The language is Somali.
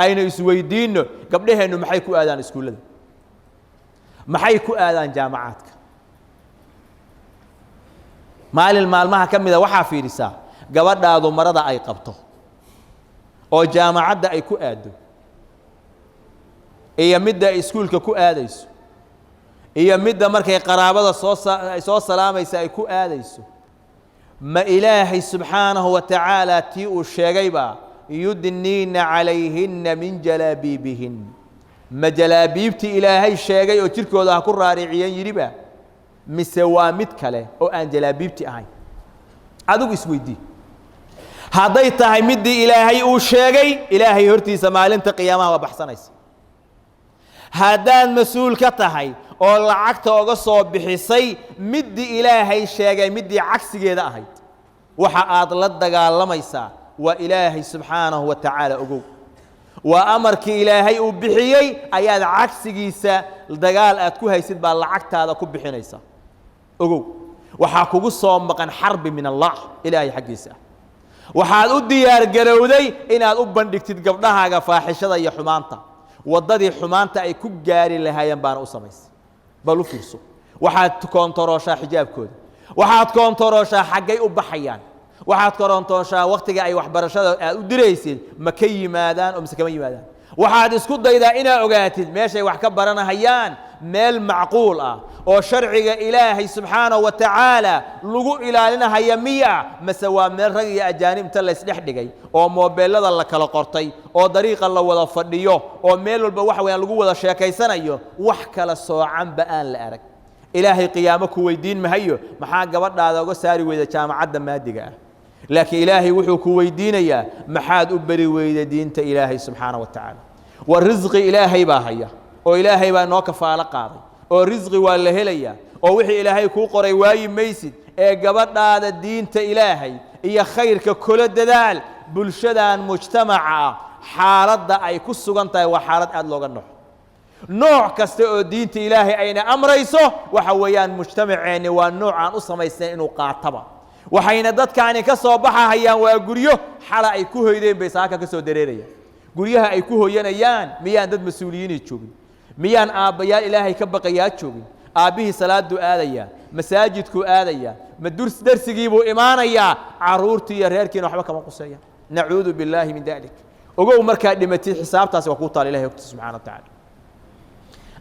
aynu isweydiino gabdhaheenu maxay ku aadaan iskuulada maxay ku aadaan jaamacaadka maalmaha kamida waxa fiirisaa gabadhaadu marada ay qabto oo jaamacadda ay ku aado iyo midda iskuulka ku aadayso iyo midda markay qaraabada soo salaamaysa ay ku aadayso ma ilaahay subxaanahu wa tacaala tii uu sheegayba yudniina calayhinna min jalaabiibihin ma jalaabiibtii ilaahay sheegay oo jirkooda ha ku raariciyeen yidhiba mise waa mid kale oo aan jalaabiibti ahayn adigu isweydii hadday tahay midii ilaahay uu sheegay ilaahay hortiisa maalinta qiyaamaha waa baxsanaysa haddaad mas-uul ka tahay oo lacagta oga soo bixisay midii ilaahay sheegay midii cagsigeeda ahayd waxa aad la dagaalamaysaa waa ilaahay subxaanahu wa tacaala ogow waa amarkii ilaahay uu bixiyey ayaad cagsigiisa dagaal aad ku haysid baa lacagtaada ku bixinaysa ogow waxaa kugu soo maqan xarbi min allah ilaahay xaggiisa waxaad u diyaar garowday inaad u bandhigtid gabdhahaaga faaxishada iyo xumaanta wadadii xumaanta ay ku gaari lahaayeen baana u samaysay bal u fiirso waxaad koontarooshaa xijaabkooda waxaad koontarooshaa xaggay u baxayaan waxaad koontarooshaa waqtiga ay waxbarashada aad u diraysid ma ka yimaadaan oo mise kama yimaadaan waxaad isku daydaa inaad ogaatid meeshay wax ka baranahayaan meel macquul ah oo sharciga ilaahay subxaanahu wa tacaala lagu ilaalinahaya miya mase waa meel rag iyo ajaanibta la isdhex dhigay oo moobeelada la kala qortay oo dariiqa la wada fadhiyo oo meel walba waxa weeyaan lagu wada sheekaysanayo wax kala soocanba aan la arag ilaahay qiyaamo ku weydiin mahayo maxaa gabadhaada uga saari weyda jaamacadda maadiga ah laakiin ilaahay wuxuu ku weydiinayaa maxaad u bari weyda diinta ilaahay subxaanahu wa tacaala wa risqi ilaahay baa haya oo ilaahay baa noo kafaalo qaaday oo risqi waa la helayaa oo wixii ilaahay kuu qoray waayi maysid ee gabadhaada diinta ilaahay iyo khayrka kula dadaal bulshadan mujtamaca ah xaaladda ay ku sugan tahay waa xaalad aad looga naxo nooc kasta oo diinta ilaahay ayna amrayso waxa weeyaan mujtamaceenni waa nooc aan u samaysnayn inuu qaataba waxayna dadkaani ka soo baxahayaan waa guryo xala ay ku hoydeen bay saaka ka soo dareerayaan guryaha ay ku hooyanayaan miyaan dad mas-uuliyiinay joogin miyaan aabbayaal ilaahay ka baqayaa joogin aabbihii salaaduu aadayaa masaajidkuu aadayaa ma darsigiibuu imaanayaa carruurtii iyo reerkiina waxba kama quseeyaan nacuudu billaahi min dalik ogow markaad dhimatid xisaabtaasi waa kuu taala ilahay ogtiisa subxana wa tacaala